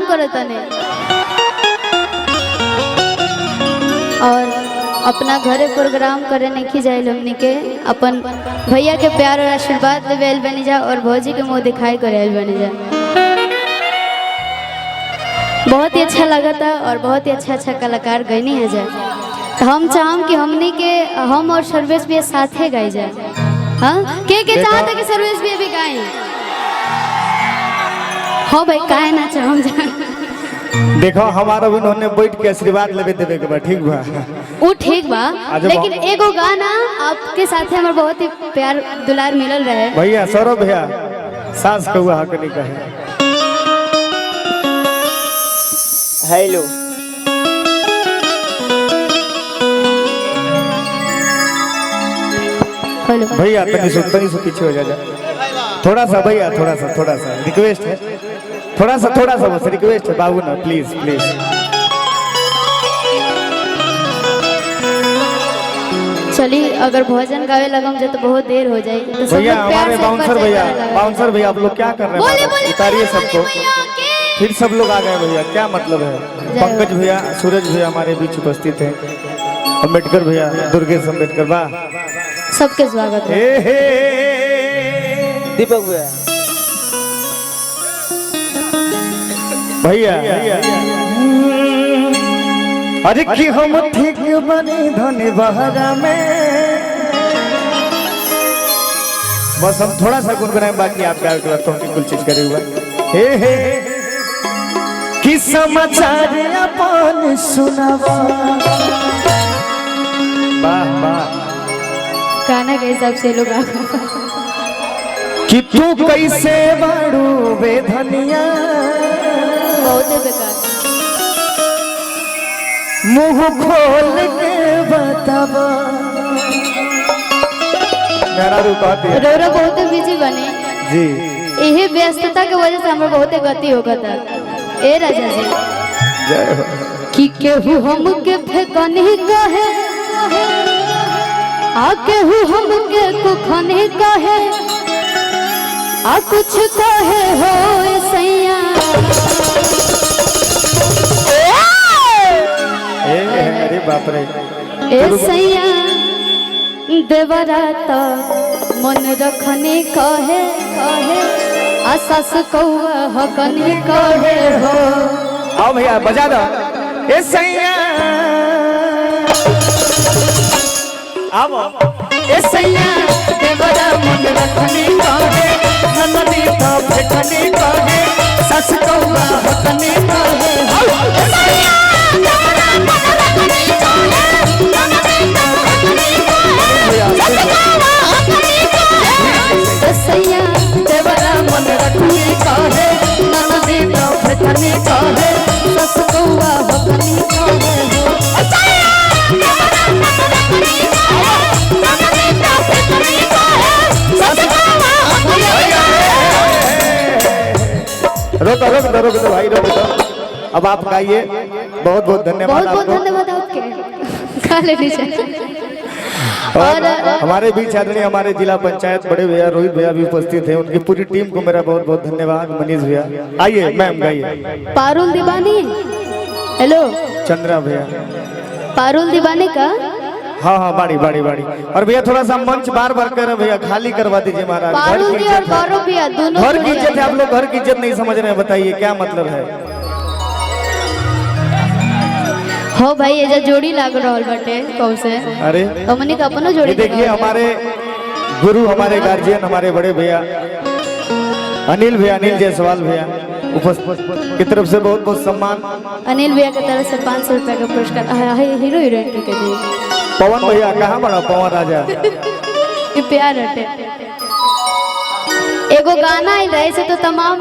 करता नहीं और अपना घरे प्रोग्राम करे नहीं जाए हमनी के अपन भैया के प्यार और आशीर्वाद लेवे बनी जा और भौजी के मुँह दिखाई करे बनी जा। बहुत ही अच्छा लगा था और बहुत ही अच्छा कलाकार गईनी है जाए। तो हम चाहम कि हमनी के हम और सर्वेश भी साथे गाई जाए। हाँ के चाहता कि सर्वेश भी गाए। हाँ भाई काहे ना चाहम जा। देखो हमारा भी उन्होंने बैठ के आशीर्वाद लेवे देवे के बा ठीक बा। वो ठीक बा लेकिन एगो गाना आपके साथे हमार बहुत ही प्यार दुलार मिलल रहे। भैया सौरभ भैया सास कहुआ हक नहीं कहे। हेलो भैया तनी से पीछे हो जा थोड़ा सा भैया थोड़ा सा रिक्वेस्ट है थोड़ा सा बस रिक्वेस्ट है बाबू ना प्लीज प्लीज। चलिए अगर भोजन गावे लगम जो तो बहुत देर हो जाए तो भैया हमारे बाउंसर भैया आप लोग क्या कर रहे हैं उतारिए सबको फिर सब लोग आ गए भैया क्या मतलब है। पंकज भैया सूरज भैया हमारे बीच उपस्थित हैं अम्बेडकर भैया दुर्गेश अम्बेडकर वाह सबके स्वागत है। दीपक भैया अरे कि हम ठीक बनी धनी बहरा में बस हम थोड़ा सा गुनगुनाएं बाकी आप क्या करते हो कुल चीज करे हुआ हे कि समाचार अपन सुनावा वाह वाह गाना के हिसाब से लोग कि तू कैसे बाड़ू बेधनिया बहुत बेकार मुंह खोल के बतावा मेरा रोरा बहुत बिजी बने जी यही व्यस्तता के वजह से हमें बहुत गति होगा था। ए राजा जी जय हो कि केहू हमके फेकनी कहे आ केहू हमके कुखनी कहे आ कुछ कहे हो सैया अरे बाप रे ए सैया देवराता मन रखनी कहे आ सास कौआ हकनी कहे हो। आओ भैया बजा दो ए सैया आओ ए सैया देवरा मन रखनी कहे ननदी तो फेकनी कहे सास कौआ हकनी कहे हो। ए सैया देवरा मन रखनी कहे ननदी तो फेकनी कहे सास कौआ हकनी कहे। ए सैया देवरा मन रखनी कहे ननदी तो फेकनी कहे सास कौआ हकनी कहे हो। ए सैया देवरा मन रखनी कहे ननदी तो फेकनी कहे सास कौआ हकनी कहे। रोक दो भाई रोक दो अब आप गाइए बहुत बहुत धन्यवाद बहुत आपको धन्यवाद आपके गा लेनी चाहिए। और हमारे बीच आदरणीय हमारे जिला पंचायत बड़े भैया रोहित भैया भी उपस्थित हैं उनकी पूरी टीम को मेरा बहुत बहुत धन्यवाद। मनीष भैया आइए मैम गाइए। पारुल दीवानी हेलो चंद्रा भैया पारुल दीवानी का हाँ बाड़ी और भैया थोड़ा सा मंच बार कर भैया खाली करवा दीजिए महाराज। पारुल दी और गौरव भैया दोनों घर की इज्जत है आप लोग घर की इज्जत नहीं समझ रहे हैं बताइए क्या मतलब है। हो भाई ये जो जोड़ी लाग रहल बटे कौन से अरे हमनी का अपनो जोड़ी देखिए हमारे गुरु हमारे गार्जियन हमारे बड़े भैया अनिल जायसवाल भैया उपस्थित की तरफ से बहुत बहुत सम्मान। अनिल भैया की तरफ से 500 रुपया का पुरस्कार हीरो हीरोइन के दिए। पवन भैया कहाँ बड़ा पवन राजा प्यार हटे एगो गाना आई रहे से तो तमाम